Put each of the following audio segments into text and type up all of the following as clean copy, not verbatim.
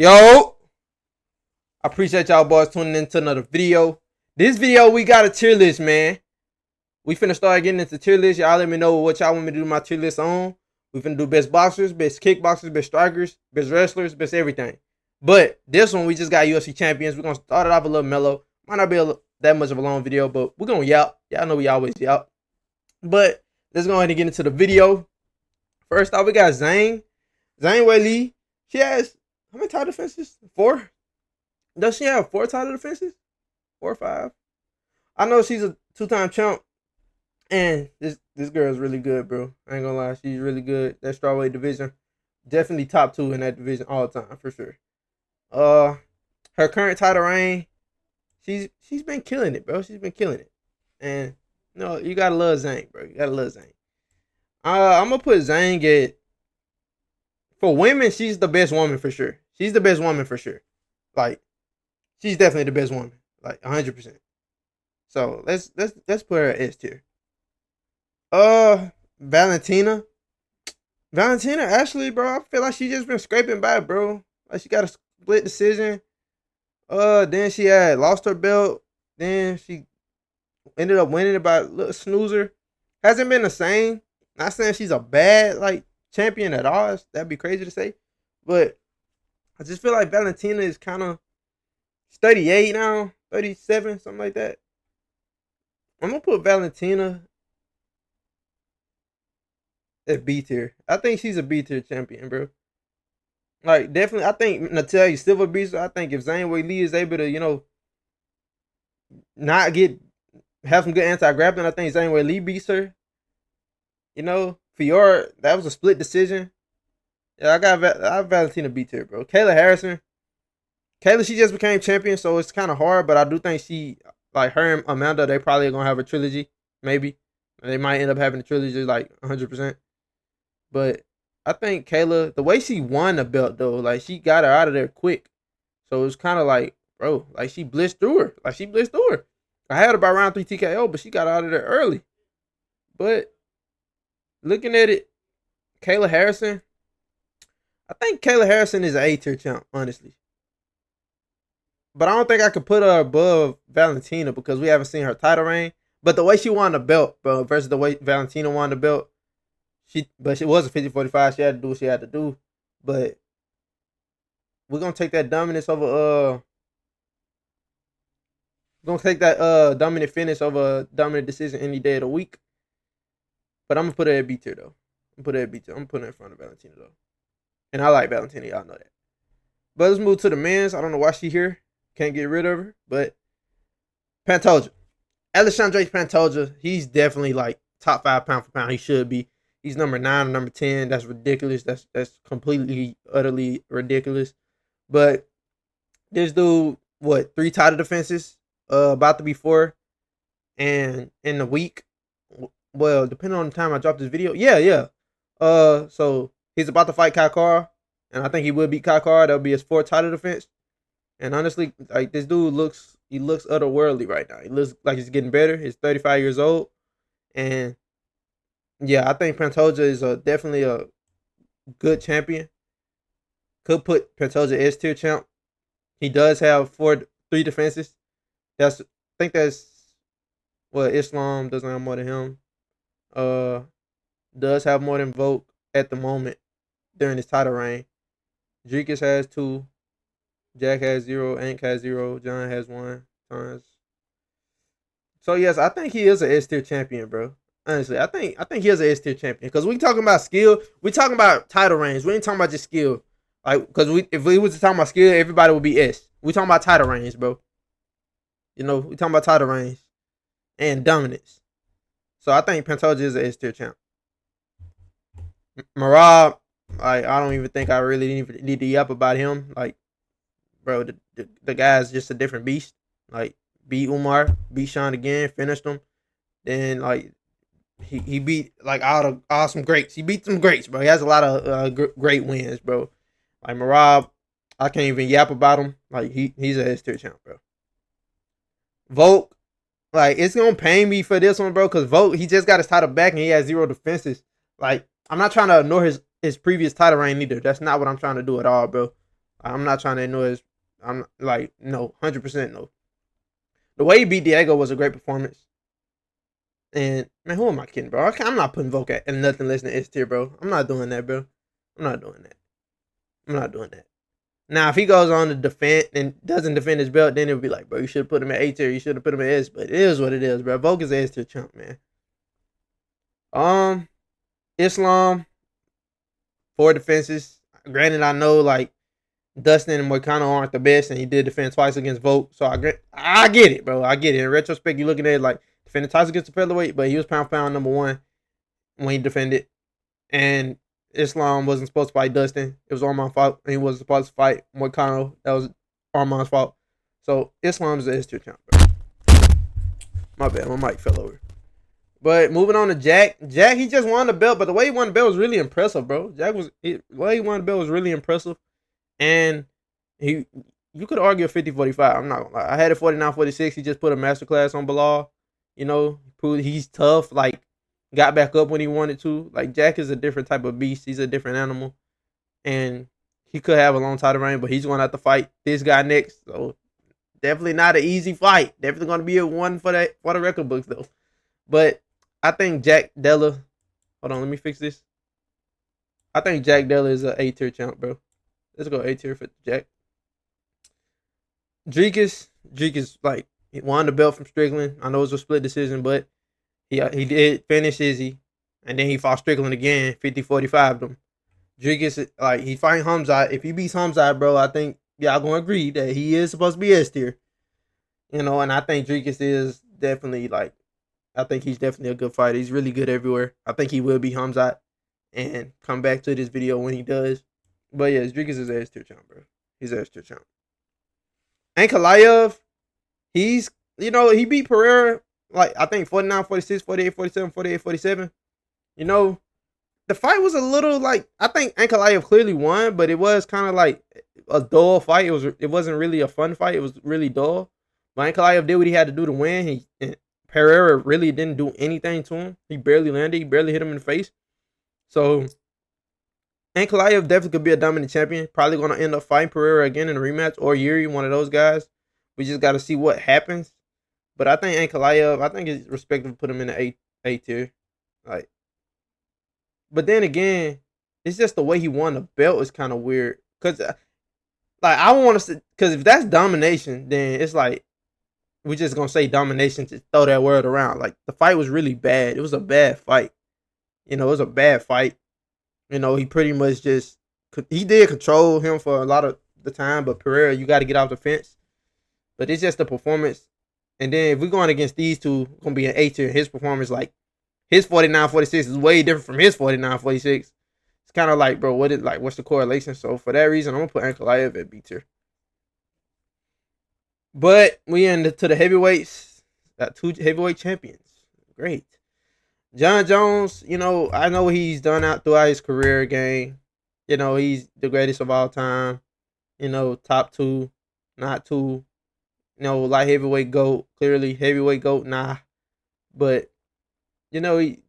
Yo, I appreciate y'all boys tuning into another video. This video, we got a tier list, man. We finna start getting into tier list. Y'all let me know what y'all want me to do my tier list on. We finna do best boxers, best kickboxers, best strikers, best wrestlers, best everything. But this one, we just got UFC champions. We're gonna start it off a little mellow. Might not be that much of a long video, but we're gonna yap. Y'all know we always yap. But let's go ahead and get into the video. First off, we got Zhang Weili. She has how many title defenses? 4? Does she have 4 title defenses? 4 or 5? I know she's a 2-time champ. And this girl is really good, bro. I ain't gonna lie. She's really good. That strawweight division. Definitely top 2 in that division all the time, for sure. Her current title reign, she's been killing it, bro. She's been killing it. And you gotta love Zhang, bro. You gotta love Zhang. I'm gonna put Zhang at, for women, she's the best woman for sure. She's the best woman for sure. Like, she's definitely the best woman. Like 100%. So let's put her at S tier. Valentina, actually, bro, I feel like she just been scraping by, bro. Like, she got a split decision. Then she had lost her belt. Then she ended up winning by a little snoozer. Hasn't been the same. Not saying she's a bad champion at all. That'd be crazy to say, but I just feel like Valentina is kind of 38 now, 37, something like that. I'm gonna put Valentina at B tier. I think she's a B tier champion, bro. Like, definitely, I think Natalia Silva beats her. I think if Zhang Weili is able to, have some good anti-grappling, I think Zhang Weili beats her. Fiora, that was a split decision. Yeah, I have Valentina B tier, bro. Kayla Harrison. Kayla, she just became champion, so it's kind of hard, but I do think her and Amanda, they probably are going to have a trilogy, maybe. They might end up having a trilogy, 100%. But I think Kayla, the way she won the belt, though, she got her out of there quick. So it was kind of bro, she blitzed through her. I had her by round 3 TKO, but she got out of there early. But looking at it, Kayla Harrison, I think Kayla Harrison is an A-tier champ, honestly. But I don't think I could put her above Valentina because we haven't seen her title reign. But the way she won the belt, bro, versus the way Valentina won the belt, she was a 50-45. She had to do what she had to do. But we're gonna take that dominance over dominant finish over dominant decision any day of the week. But I'm gonna put her at B tier though. I'm putting her in front of Valentina though. And I like Valentina, y'all know that. But let's move to the men's. I don't know why she here. Can't get rid of her. But Pantoja. Alexandre Pantoja, he's definitely top 5 pound for pound. He should be. He's number 9 or number 10. That's ridiculous. That's completely, utterly ridiculous. But this dude, 3 title defenses? About to be 4. And in the week, well, depending on the time I drop this video, yeah. So he's about to fight Kai Kara, and I think he will beat Kai Kara. That'll be his 4th title defense. And honestly, this dude looks otherworldly right now. He looks like he's getting better. He's 35 years old, and yeah, I think Pantoja is definitely a good champion. Could put Pantoja S tier champ. He does have 3 defenses. I think that's Islam doesn't have more than him. Does have more than Volk at the moment during his title reign. Dricus has 2. Jack has 0. Ank has 0. John has 1. Tons. So yes, I think he is an S tier champion, bro. Honestly, I think he is an S tier champion because we talking about skill. We talking about title reigns. We ain't talking about just skill. Because if we was talking about skill, everybody would be S. We talking about title reigns, bro. We talking about title reigns and dominance. So I think Pantoja is an S tier champ. Marab, I don't even think I really need to yap about him. Bro, the guy's just a different beast. Beat Umar, beat Sean again, finished him. Then he beat all some greats. He beat some greats, bro. He has a lot of great wins, bro. Marab, I can't even yap about him. He's a S tier champ, bro. Volk, it's gonna pain me for this one, bro, because Volk, he just got his title back and he has 0 defenses. I'm not trying to ignore his previous title reign either. That's not what I'm trying to do at all, bro. I'm not trying to ignore his. I'm like, no, 100% no. The way he beat Diego was a great performance. And man, who am I kidding, bro? I'm not putting Volk at nothing less than S tier, bro. I'm not doing that, bro. I'm not doing that. I'm not doing that. Now, if he goes on to defend and doesn't defend his belt, then it'll be like, bro, you should have put him at A tier. You should have put him at S. But it is what it is, bro. Volk is an S tier chump, man. Islam, 4 defenses. Granted, I know like Dustin and Moicano aren't the best, and he did defend twice against Volk. So I get it, bro. I get it. In retrospect, you looking at it like defending twice against the featherweight, but he was pound for pound number 1 when he defended. And Islam wasn't supposed to fight Dustin. It was Armand's fault. He wasn't supposed to fight Moicano. That was Armand's fault. So Islam is a S tier champ, bro. My bad. My mic fell over. But moving on to Jack. Jack, he just won the belt, but the way he won the belt was really impressive, bro. The way he won the belt was really impressive. And you could argue a 50-45. I'm not gonna lie. I had it 49-46. He just put a masterclass on Bilal. You know, proved he's tough. Like, got back up when he wanted to. Like, Jack is a different type of beast. He's a different animal. And he could have a long title reign, but he's going to have to fight this guy next. So, definitely not an easy fight. Definitely going to be a one for the record books, though. But I think Jack Della. Hold on, let me fix this. I think Jack Della is an A tier champ, bro. Let's go A tier for Jack. Dricus, like, he won the belt from Strickland. I know it was a split decision, but he did finish Izzy, and then he fought Strickland again, 50-45 them. Dricus, like, he fighting Hamzat. If he beats Hamzat, bro, I think y'all gonna agree that he is supposed to be S tier. You know, and I think Dricus is definitely, like, I think he's definitely a good fighter. He's really good everywhere. I think he will be Hamzat and come back to this video when he does. But yeah, Dricus is an S tier champ, bro. He's an S tier champ. Ankalaev, he's, you know, he beat Pereira, like, I think 49-46, 48-47, 48-47. You know, the fight was a little, like, I think Ankalaev clearly won, but it was kind of like a dull fight. It wasn't really a fun fight. It was really dull. But Ankalaev did what he had to do to win. Pereira really didn't do anything to him. He barely landed. He barely hit him in the face. So Ankalaev definitely could be a dominant champion. Probably going to end up fighting Pereira again in a rematch, or Yuri, one of those guys. We just got to see what happens. But I think Ankalaev, I think it's respectable to put him in the A tier. Like, but then again, it's just the way he won the belt is kind of weird. Cause like, I want to, because if that's domination, then it's like we're just gonna say domination to throw that word around. Like, the fight was really bad. It was a bad fight. You know, it was a bad fight. You know, he pretty much just, he did control him for a lot of the time, but Pereira, you got to get off the fence. But it's just the performance. And then if we're going against these two, going to be an A tier. His performance, like, his 49-46 is way different from his 49-46. It's kind of like, bro, what's the correlation? So for that reason, I'm going to put Ankalaev at B tier. But we into the heavyweights. Got 2 heavyweight champions. Great. John Jones, you know, I know what he's done out throughout his career game. You know, he's the greatest of all time. You know, top 2, not 2. You know, light heavyweight GOAT, clearly. Heavyweight GOAT, nah. But, you know, he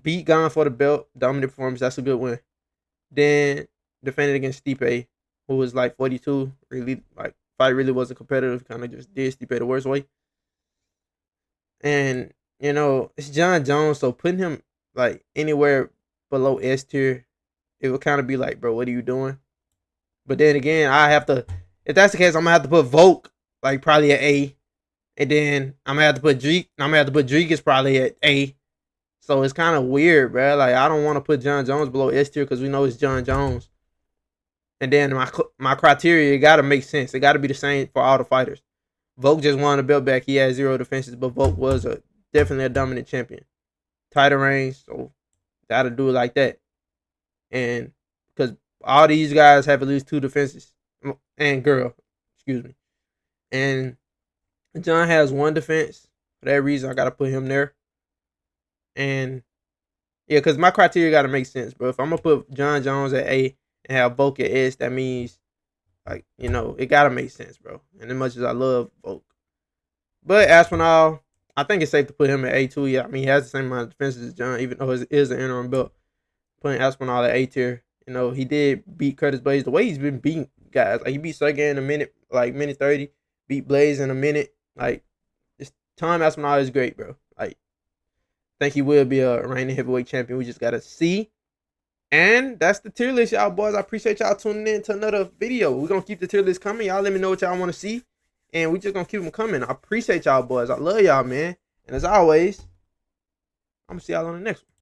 beat Gane for the belt. Dominant performance, that's a good win. Then defended against Stipe, who was like 42. Really, like, fight really wasn't competitive. Kind of just did Stipe the worst way. And, you know, it's John Jones, so putting him, like, anywhere below S tier, it would kind of be like, bro, what are you doing? But then again, if that's the case, I'm going to have to put Volk, like, probably at A. And then I'm going to have to put Dricus probably at A. So it's kind of weird, bro. Like, I don't want to put John Jones below S tier because we know it's John Jones. And then my criteria, it got to make sense. It got to be the same for all the fighters. Volk just won the belt back. He had 0 defenses, but Volk was definitely a dominant champion. Title reign, so got to do it like that. And because all these guys have at least 2 defenses. And excuse me. And John has 1 defense. For that reason, I got to put him there. And yeah, because my criteria got to make sense, bro. If I'm going to put John Jones at A and have Volk at S, that means, like, you know, it got to make sense, bro. And as much as I love Volk. But Aspinall, I think it's safe to put him at A2. Yeah, I mean, he has the same amount of defenses as John, even though it is an interim belt. Putting Aspinall at A tier. You know, he did beat Curtis Blades. The way he's been beating guys. Like he beat Sergey in a minute, like minute 30. Beat Blaze in a minute. Like this Tom Aspinall is great, bro. Like I think he will be a reigning heavyweight champion. We just gotta see. And that's the tier list, y'all boys. I appreciate y'all tuning in to another video. We're gonna keep the tier list coming. Y'all let me know what y'all want to see. And we just gonna keep them coming. I appreciate y'all boys. I love y'all, man. And as always, I'm gonna see y'all on the next one.